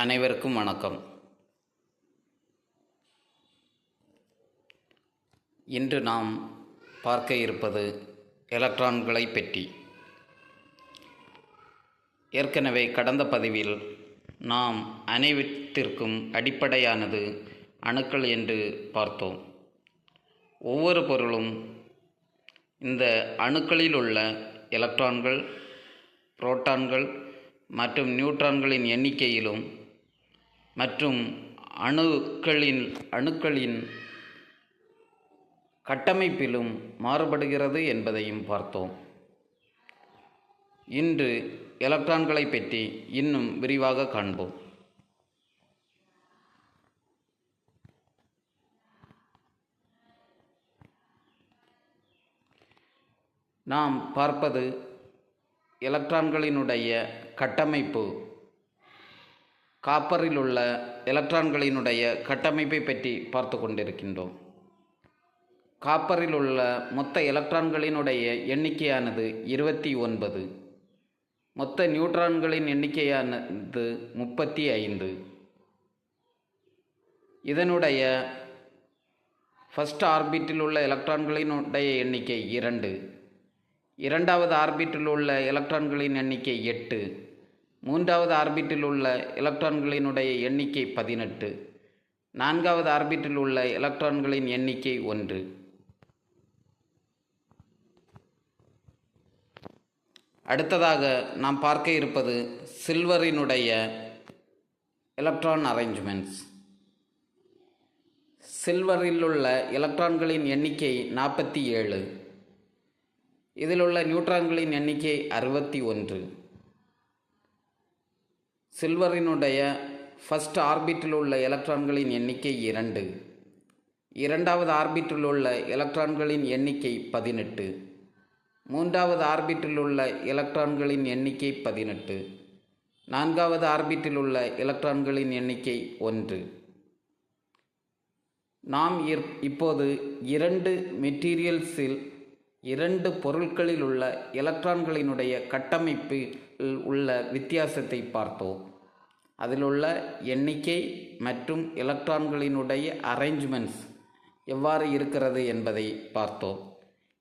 அனைவருக்கும் வணக்கம். இன்று நாம் பார்க்க இருப்பது எலக்ட்ரான்களை பற்றி. ஏற்கனவே கடந்த பதிவில் நாம் அனைத்திற்கும் அடிப்படையானது அணுக்கள் என்று பார்த்தோம். ஒவ்வொரு பொருளும் இந்த அணுக்களில் உள்ள எலக்ட்ரான்கள், புரோட்டான்கள் மற்றும் நியூட்ரான்களின் எண்ணிக்கையிலும் மற்றும் அணுக்களின் கட்டமைப்பிலும் மாறுபடுகிறது என்பதையும் பார்த்தோம். இன்று எலக்ட்ரான்களை பற்றி இன்னும் விரிவாக காண்போம். நாம் பார்ப்பது எலக்ட்ரான்களினுடைய கட்டமைப்பு. காப்பரில் உள்ள எலக்ட்ரான்களினுடைய கட்டமைப்பை பற்றி பார்த்து கொண்டிருக்கின்றோம். காப்பரில் உள்ள மொத்த எலக்ட்ரான்களினுடைய எண்ணிக்கையானது 29. மொத்த நியூட்ரான்களின் எண்ணிக்கையானது 35. இதனுடைய ஃபஸ்ட் ஆர்பிட்டில் உள்ள எலக்ட்ரான்களினுடைய எண்ணிக்கை 2. இரண்டாவது ஆர்பிட்டில் உள்ள எலக்ட்ரான்களின் எண்ணிக்கை 8. மூன்றாவது ஆர்பிட்டில் உள்ள எலக்ட்ரான்களினுடைய எண்ணிக்கை 18. நான்காவது ஆர்பிட்டில் உள்ள எலக்ட்ரான்களின் எண்ணிக்கை 1. அடுத்ததாக நாம் பார்க்க இருப்பது சில்வரினுடைய எலக்ட்ரான் அரேஞ்ச்மெண்ட்ஸ். சில்வரில் உள்ள எலக்ட்ரான்களின் எண்ணிக்கை 47. இதில் உள்ள நியூட்ரான்களின் எண்ணிக்கை 61. சில்வரினுடைய ஃபஸ்ட் ஆர்பிட்டில் உள்ள எலக்ட்ரான்களின் எண்ணிக்கை 2. இரண்டாவது ஆர்பிட்டில் உள்ள எலக்ட்ரான்களின் எண்ணிக்கை 18. மூன்றாவது ஆர்பிட்டில் உள்ள எலக்ட்ரான்களின் எண்ணிக்கை 18. நான்காவது ஆர்பிட்டில் உள்ள எலக்ட்ரான்களின் எண்ணிக்கை 1. நாம் இப்போது 2 மெட்டீரியல்ஸில் 2 பொருட்களில் உள்ள எலக்ட்ரான்களினுடைய கட்டமைப்பில் உள்ள வித்தியாசத்தை பார்த்தோம். அதில் உள்ள எண்ணிக்கை மற்றும் எலக்ட்ரான்களினுடைய அரேஞ்ச்மெண்ட்ஸ் எவ்வாறு இருக்கிறது என்பதை பார்த்தோம்.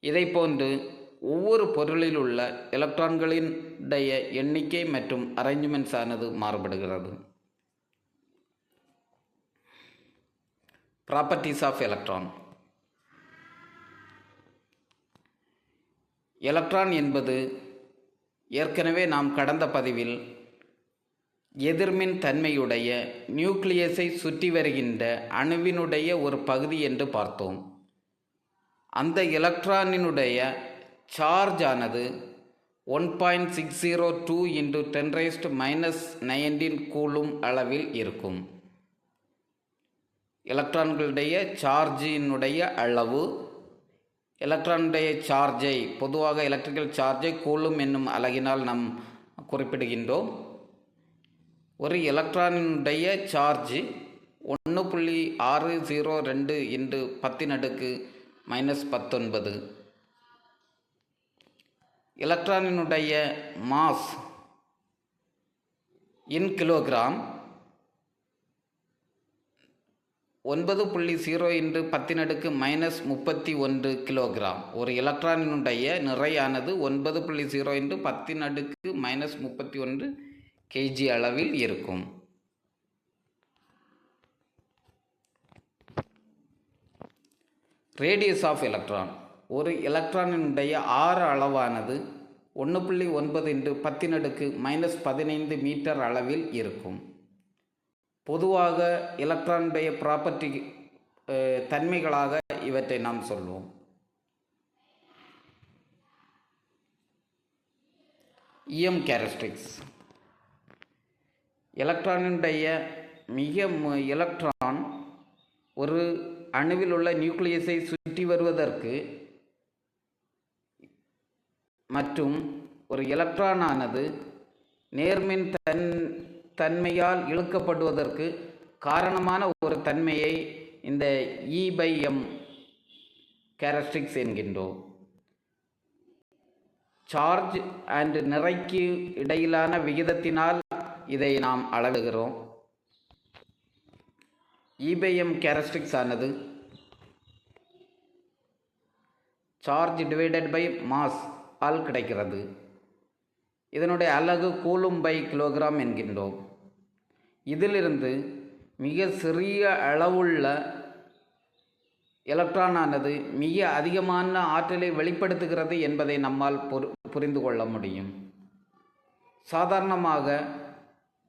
இதை போன்று ஒவ்வொரு பொருளில் உள்ள எலக்ட்ரான்களினுடைய எண்ணிக்கை மற்றும் அரேஞ்ச்மெண்ட்ஸ் ஆனது மாறுபடுகிறது. Properties of electron. எலக்ட்ரான் என்பது ஏற்கனவே நாம் கடந்த பதிவில் எதிர்மின் தன்மையுடைய நியூக்ளியஸை சுற்றி வருகின்ற அணுவினுடைய ஒரு பகுதி என்று பார்த்தோம். அந்த எலக்ட்ரானினுடைய சார்ஜ் ஆனது 1.602 × 10⁻⁻⁹ கூலும் அளவில் இருக்கும். எலக்ட்ரான்களுடைய சார்ஜினுடைய அளவு, எலக்ட்ரானுடைய சார்ஜை பொதுவாக எலக்ட்ரிக்கல் சார்ஜை கூலும் என்னும் அலகினால் நாம் குறிப்பிடுகின்றோம். ஒரு எலக்ட்ரானினுடைய சார்ஜ் 1.602 × 10⁻⁻⁹. எலக்ட்ரானினுடைய மாஸ் இன் கிலோகிராம் 9.0 × 10⁻⁻31 கிலோகிராம். ஒரு எலக்ட்ரானினுடைய நிறையானது 9.0 × 10⁻⁻31 kg அளவில் இருக்கும். Radius of electron. ஒரு எலக்ட்ரானினுடைய ஆர அளவானது 1.9 × 10⁻⁻15 மீட்டர் அளவில் இருக்கும். பொதுவாக எலக்ட்ரானுடைய ப்ராப்பர்ட்டி தன்மைகளாக இவற்றை நாம் சொல்வோம். EM characteristics. எலக்ட்ரானுடைய எலக்ட்ரான் ஒரு அணுவில் உள்ள நியூக்ளியஸை சுற்றி வருவதற்கு மற்றும் ஒரு எலக்ட்ரானானது நேர்மின் தன்மையால் இழுக்கப்படுவதற்கு காரணமான ஒரு தன்மையை இந்த E/M கேரக்டரிஸ்டிக்ஸ் என்கின்றோம். சார்ஜ் அண்ட் நிறைக்கு இடையிலான விகிதத்தினால் இதை நாம் அளவிடுகிறோம். இபிஎம் கேரக்டரிஸ்டிக்ஸ் ஆனது சார்ஜ் டிவைடட் பை மாஸ் ஆல் கிடைக்கிறது. இதனுடைய அலகு கூலும் பை கிலோகிராம் என்கின்றோம். இதிலிருந்து மிக சிறிய அளவுள்ள எலக்ட்ரானானது மிக அதிகமான ஆற்றலை வெளிப்படுத்துகிறது என்பதை நம்மால் புரிந்து கொள்ள முடியும். சாதாரணமாக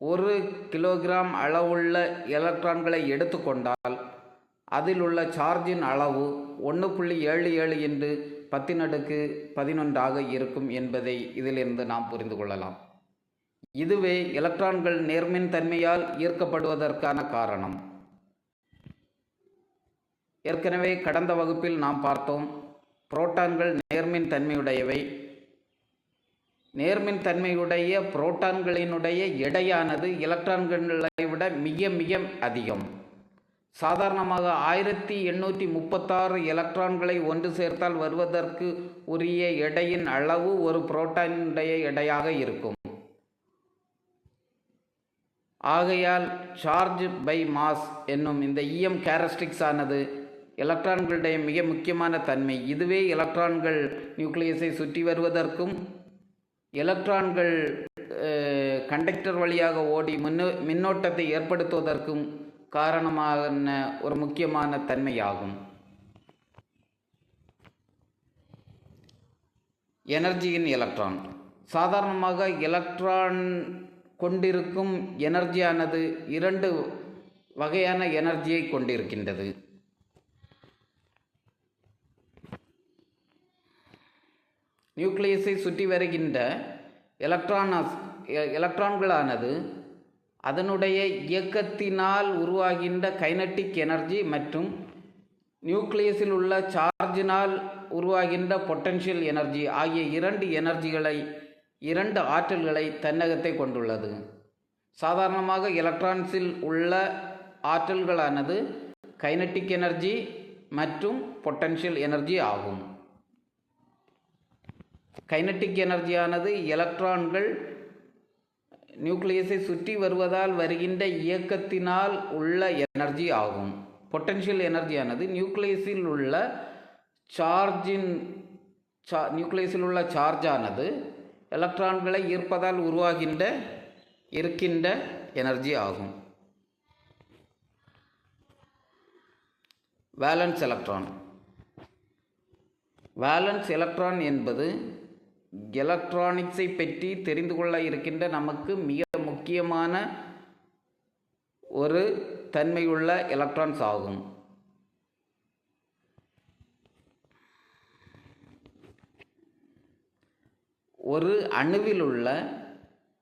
1 கிலோகிராம் அளவுள்ள எலக்ட்ரான்களை எடுத்துக்கொண்டால் அதில் உள்ள சார்ஜின் அளவு 1.77 into 10⁻11 இருக்கும் என்பதை இதிலிருந்து நாம் புரிந்து கொள்ளலாம். இதுவே எலக்ட்ரான்கள் நேர்மின் தன்மையால் ஈர்க்கப்படுவதற்கான காரணம். ஏற்கனவே கடந்த வகுப்பில் நாம் பார்த்தோம், புரோட்டான்கள் நேர்மின் தன்மையுடையவை. நேர்மின் தன்மையுடைய புரோட்டான்களினுடைய எடையானது எலக்ட்ரான்களை விட மிக மிக அதிகம். சாதாரணமாக 1836 எலக்ட்ரான்களை ஒன்று சேர்த்தால் வருவதற்கு உரிய எடையின் அளவு ஒரு புரோட்டானுடைய எடையாக இருக்கும். ஆகையால் சார்ஜ் பை மாஸ் என்னும் இந்த இஎம் கேரக்டரிஸ்டிக்ஸ் ஆனது எலக்ட்ரான்களுடைய மிக முக்கியமான தன்மை. இதுவே எலக்ட்ரான்கள் நியூக்ளியஸை சுற்றி வருவதற்கும் எலக்ட்ரான்கள் கண்டக்டர் வழியாக ஓடி மின்னோட்டத்தை ஏற்படுத்துவதற்கும் காரணமான ஒரு முக்கியமான தன்மையாகும். எனர்ஜியின் எலக்ட்ரான். சாதாரணமாக எலக்ட்ரான் கொண்டிருக்கும் எனர்ஜியானது 2 வகையான எனர்ஜியை கொண்டிருக்கின்றது. நியூக்ளியஸை சுற்றி வருகின்ற எலக்ட்ரான்களானது அதனுடைய இயக்கத்தினால் உருவாகின்ற கைனட்டிக் எனர்ஜி மற்றும் நியூக்ளியஸில் உள்ள சார்ஜினால் உருவாகின்ற பொட்டன்ஷியல் எனர்ஜி ஆகிய 2 ஆற்றல்களை தன்னகத்தை கொண்டுள்ளது. சாதாரணமாக எலக்ட்ரான்ஸில் உள்ள ஆற்றல்களானது கைனட்டிக் எனர்ஜி மற்றும் பொட்டன்ஷியல் எனர்ஜி ஆகும். கைனட்டிக் எனர்ஜியானது எலக்ட்ரான்கள் நியூக்ளியஸை சுற்றி வருவதால் வருகின்ற இயக்கத்தினால் உள்ள எனர்ஜி ஆகும். பொட்டன்ஷியல் எனர்ஜியானது நியூக்ளியஸில் உள்ள சார்ஜானது எலக்ட்ரான்களை ஈர்ப்பதால் இருக்கின்ற எனர்ஜி ஆகும். Valence electron. வேலன்ஸ் எலக்ட்ரான் என்பது எலக்ட்ரானிக்ஸை பற்றி தெரிந்து கொள்ள இருக்கின்ற நமக்கு மிக முக்கியமான ஒரு தன்மையுள்ள எலக்ட்ரான்ஸ் ஆகும். ஒரு அணுவில் உள்ள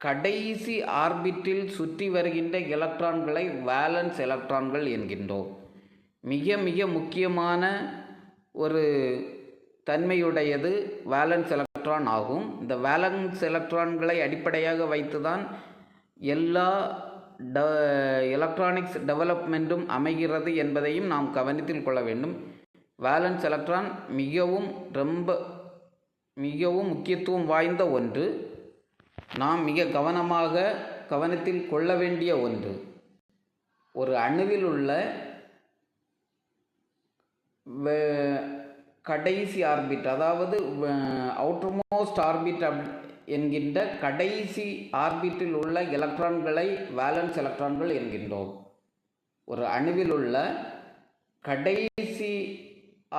கடைசி ஆர்பிட்டில் சுற்றி வருகின்ற எலக்ட்ரான்களை வேலன்ஸ் எலக்ட்ரான்கள் என்கின்றோம். மிக மிக முக்கியமான ஒரு தன்மையுடையது வேலன்ஸ் எலக்ட்ரான் ஆகும். இந்த வேலன்ஸ் எலக்ட்ரான்களை அடிப்படையாக வைத்துதான் எல்லா எலக்ட்ரானிக்ஸ் டெவலப்மெண்ட்டும் அமைகிறது என்பதையும் நாம் கவனத்தில் கொள்ள வேண்டும். வேலன்ஸ் எலக்ட்ரான் மிகவும் முக்கியத்துவம் வாய்ந்த ஒன்று. நாம் மிக கவனத்தில் கொள்ள வேண்டிய ஒன்று. ஒரு அணுவில் உள்ள கடைசி ஆர்பிட், அதாவது அவுட்டர்மோஸ்ட் ஆர்பிட் என்கின்ற கடைசி ஆர்பிட்டில் உள்ள எலக்ட்ரான்களை வேலன்ஸ் எலக்ட்ரான்கள் என்கின்றோம். ஒரு அணுவில் உள்ள கடைசி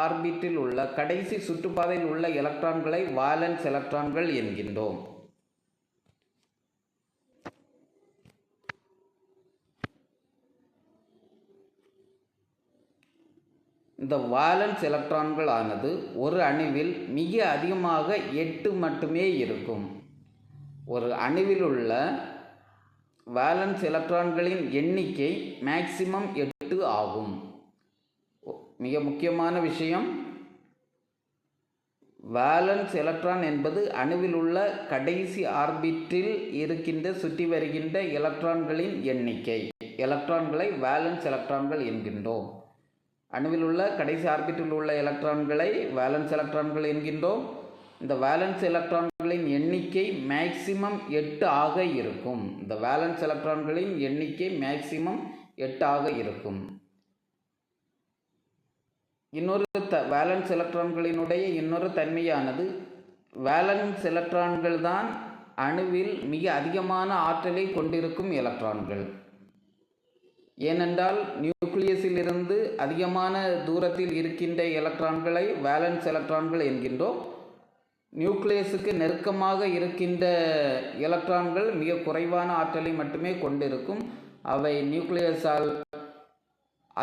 ஆர்பிட்டில் உள்ள கடைசி சுற்றுப்பாதையில் உள்ள எலக்ட்ரான்களை வேலன்ஸ் எலக்ட்ரான்கள் என்கின்றோம். இந்த வேலன்ஸ் எலக்ட்ரான்கள் ஆனது ஒரு அணுவில் மிக அதிகமாக 8 மட்டுமே இருக்கும். ஒரு அணுவில் உள்ள வேலன்ஸ் எலக்ட்ரான்களின் எண்ணிக்கை மேக்சிமம் 8 ஆகும். மிக முக்கியமான விஷயம், வேலன்ஸ் எலக்ட்ரான் என்பது அணுவில் உள்ள கடைசி ஆர்பிட்டில் சுற்றி வருகின்ற எலக்ட்ரான்களின் எண்ணிக்கை. எலக்ட்ரான்களை வேலன்ஸ் எலக்ட்ரான்கள் என்கின்றோம். அணுவில் உள்ள கடைசி ஆர்பிட்டில் உள்ள எலக்ட்ரான்களை வேலன்ஸ் எலக்ட்ரான்கள் என்கின்றோம். இந்த வேலன்ஸ் எலக்ட்ரான்களின் எண்ணிக்கை மேக்சிமம் 8 ஆக இருக்கும். இந்த வேலன்ஸ் எலக்ட்ரான்களின் எண்ணிக்கை மேக்சிமம் 8 ஆக இருக்கும். இன்னொரு வேலன்ஸ் எலக்ட்ரான்களினுடைய இன்னொரு தன்மையானது, வேலன்ஸ் எலக்ட்ரான்கள் தான் அணுவில் மிக அதிகமான ஆற்றலை கொண்டிருக்கும் எலக்ட்ரான்கள். ஏனென்றால் நியூக்ளியஸில் இருந்து அதிகமான தூரத்தில் இருக்கின்ற எலக்ட்ரான்களை வேலன்ஸ் எலக்ட்ரான்கள் என்கின்றோம். நியூக்ளியஸுக்கு நெருக்கமாக இருக்கின்ற எலக்ட்ரான்கள் மிக குறைவான ஆற்றலை மட்டுமே கொண்டிருக்கும். அவை நியூக்ளியஸால்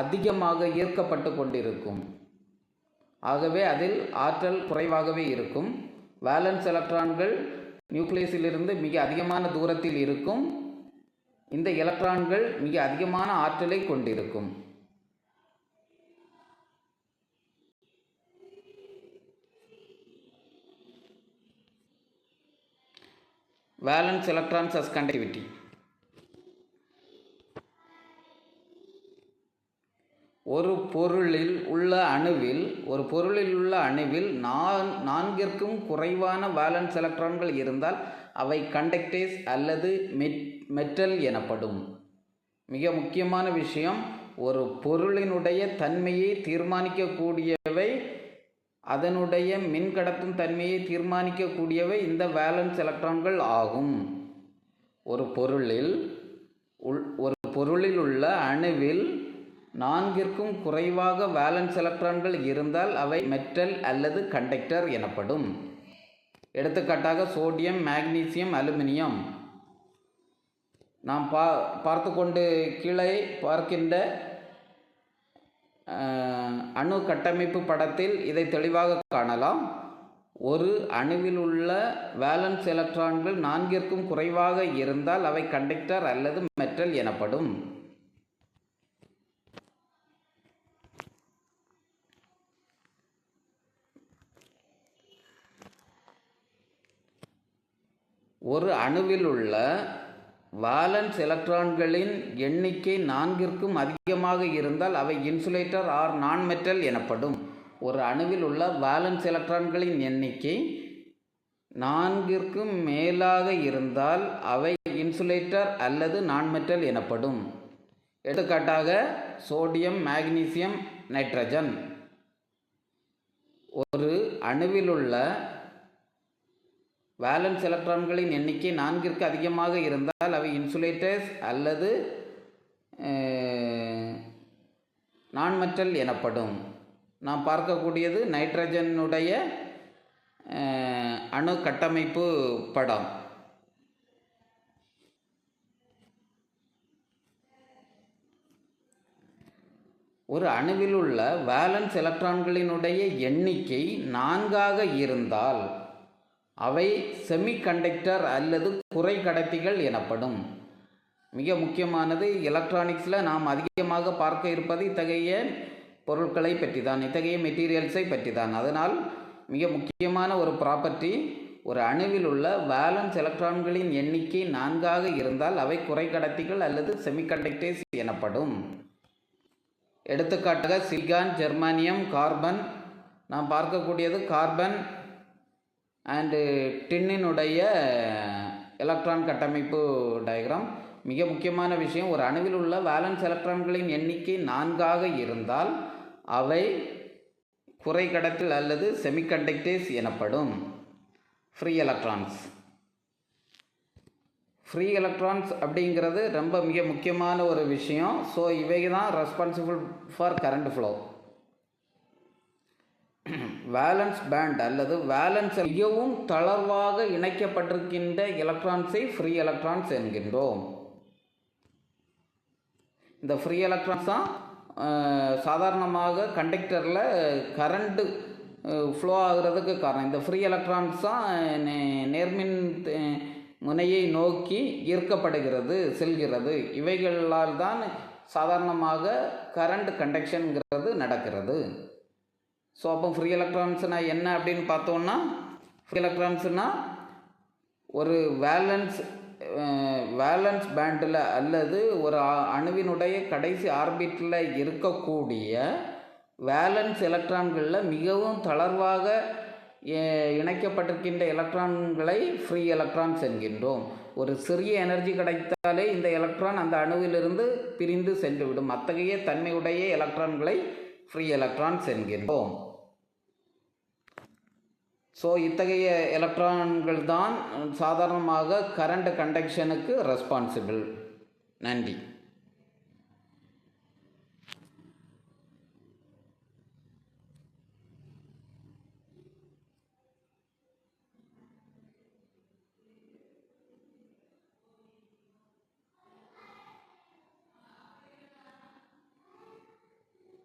அதிகமாக ஈர்க்கப்பட்டு கொண்டிருக்கும். ஆகவே அதில் ஆற்றல் குறைவாகவே இருக்கும். வேலன்ஸ் எலக்ட்ரான்கள் நியூக்ளியஸிலிருந்து மிக அதிகமான தூரத்தில் இருக்கும். இந்த எலக்ட்ரான்கள் மிக அதிகமான ஆற்றலை கொண்டிருக்கும். Valence electrons as conductivity. ஒரு பொருளில் உள்ள அணுவில் நான்கிற்கும் குறைவான வேலன்ஸ் எலக்ட்ரான்கள் இருந்தால் அவை கண்டக்டேஸ் அல்லது மெட்டல் எனப்படும். மிக முக்கியமான விஷயம், ஒரு பொருளினுடைய தன்மையை தீர்மானிக்கக்கூடியவை, அதனுடைய மின்கடத்தும் தன்மையை தீர்மானிக்கக்கூடியவை இந்த வேலன்ஸ் எலக்ட்ரான்கள் ஆகும். ஒரு பொருளில் உள்ள அணுவில் நான்கிற்கும் குறைவாக வேலன்ஸ் எலக்ட்ரான்கள் இருந்தால் அவை மெட்டல் அல்லது கண்டக்டர் எனப்படும். எடுத்துக்காட்டாக சோடியம், மேக்னீசியம், அலுமினியம். நாம் பார்த்து கொண்டு கீழே பார்க்கின்ற அணு கட்டமைப்பு படத்தில் இதை தெளிவாக காணலாம். ஒரு அணுவில் உள்ள வேலன்ஸ் எலக்ட்ரான்கள் நான்கிற்கும் குறைவாக இருந்தால் அவை கண்டக்டர் அல்லது மெட்டல் எனப்படும். ஒரு அணுவில் உள்ள வேலன்ஸ் எலக்ட்ரான்களின் எண்ணிக்கை நான்கிற்கும் அதிகமாக இருந்தால் அவை இன்சுலேட்டர் ஆர் நான் மெட்டல் எனப்படும். ஒரு அணுவில் உள்ள வேலன்ஸ் எலக்ட்ரான்களின் எண்ணிக்கை நான்கிற்கும் மேலாக இருந்தால் அவை இன்சுலேட்டர் அல்லது நான் மெட்டல் எனப்படும். எடுத்துக்காட்டாக சோடியம், மேக்னீசியம், நைட்ரஜன். ஒரு அணுவில் உள்ள வேலன்ஸ் எலக்ட்ரான்களின் எண்ணிக்கை நான்கிற்கு அதிகமாக இருந்தால் அவை இன்சுலேட்டர்ஸ் அல்லது நான் மெட்டல் எனப்படும். நாம் பார்க்கக்கூடியது நைட்ரஜனுடைய அணு கட்டமைப்பு படம். ஒரு அணுவில் உள்ள வேலன்ஸ் எலக்ட்ரான்களினுடைய எண்ணிக்கை 4ஆக இருந்தால் அவை செமிகண்டக்டர் அல்லது குறைகடத்திகள் எனப்படும். மிக முக்கியமானது, எலக்ட்ரானிக்ஸில் நாம் அதிகமாக பார்க்க இருப்பது இத்தகைய பொருட்களை பற்றி தான், இத்தகைய மெட்டீரியல்ஸை பற்றி தான். அதனால் மிக முக்கியமான ஒரு ப்ராப்பர்ட்டி, ஒரு அணுவில் உள்ள வேலன்ஸ் எலக்ட்ரான்களின் எண்ணிக்கை 4ஆக இருந்தால் அவை குறைகடத்திகள் அல்லது செமிகண்டக்டர்ஸ் எனப்படும். எடுத்துக்காட்டாக சிலிகான், ஜெர்மானியம், கார்பன். நாம் பார்க்கக்கூடியது கார்பன் அண்டு டின்னினுடைய எலக்ட்ரான் கட்டமைப்பு டயக்ராம். மிக முக்கியமான விஷயம், ஒரு அணுவில் உள்ள வேலன்ஸ் எலக்ட்ரான்களின் எண்ணிக்கை 4ஆக இருந்தால் அவை குறைகடத்தில் அல்லது செமிகண்டக்டர்ஸ் எனப்படும். ஃப்ரீ எலக்ட்ரான்ஸ் அப்படிங்கிறது ரொம்ப மிக முக்கியமான ஒரு விஷயம். ஸோ இவை தான் responsible for current flow. Valence band அல்லது வேலன்ஸ் மிகவும் தளர்வாக இணைக்கப்பட்டிருக்கின்ற எலக்ட்ரான்ஸை ஃப்ரீ எலக்ட்ரான்ஸ் என்கின்றோம். இந்த ஃப்ரீ எலக்ட்ரான்ஸ் தான் சாதாரணமாக கண்டக்டரில் கரண்ட்டு ஃப்ளோ ஆகிறதுக்கு காரணம். இந்த ஃப்ரீ எலக்ட்ரான்ஸ் தான் நேர்மின் முனையை நோக்கி ஈர்க்கப்படுகிறது, செல்கிறது. இவைகளால் தான் சாதாரணமாக கரண்ட் கண்டக்ஷனுங்கிறது நடக்கிறது. ஸோ அப்போ ஃப்ரீ எலக்ட்ரான்ஸ்னால் என்ன அப்படின்னு பார்த்தோன்னா, ஃப்ரீ எலக்ட்ரான்ஸ்னால் ஒரு வேலன்ஸ் பேண்டில் அல்லது ஒரு அணுவினுடைய கடைசி ஆர்பிட்டில் இருக்கக்கூடிய வேலன்ஸ் எலக்ட்ரான்களில் மிகவும் தளர்வாக இணைக்கப்பட்டிருக்கின்ற எலக்ட்ரான்களை ஃப்ரீ எலக்ட்ரான்ஸ் என்கின்றோம். ஒரு சிறிய எனர்ஜி கிடைத்தாலே இந்த எலக்ட்ரான் அந்த அணுவிலிருந்து பிரிந்து சென்றுவிடும். அத்தகைய தன்மையுடைய எலக்ட்ரான்களை ஃப்ரீ எலக்ட்ரான்ஸ் என்கின்றோம். ஸோ இத்தகைய எலக்ட்ரான்கள் தான் சாதாரணமாக கரண்ட் கண்டக்ஷனுக்கு ரெஸ்பான்சிபிள். நன்றி.